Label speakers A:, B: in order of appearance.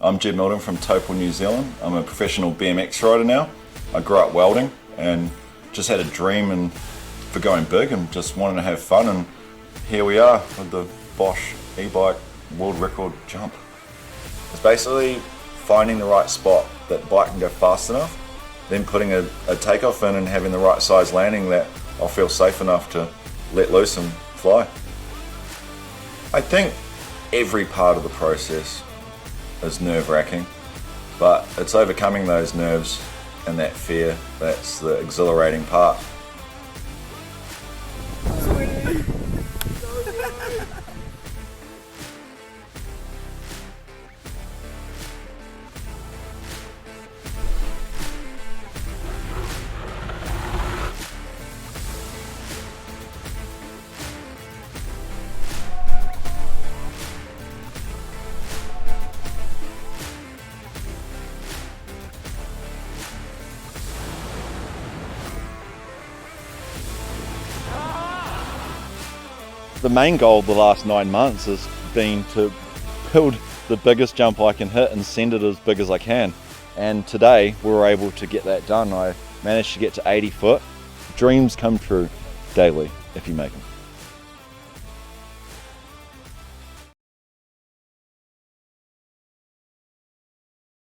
A: I'm Jed Mildon from Topol, New Zealand. I'm a professional BMX rider now. I grew up welding and just had a dream for going big and just wanting to have fun, and here we are with the Bosch eBike World Record jump. It's basically finding the right spot that the bike can go fast enough, then putting a takeoff in and having the right size landing that I'll feel safe enough to let loose and fly. I think every part of the process is nerve-wracking, but it's overcoming those nerves and that fear that's the exhilarating part.
B: The main goal of the last 9 months has been to build the biggest jump I can hit and send it as big as I can. And today we were able to get that done. I managed to get to 80 foot. Dreams come true daily if you make them.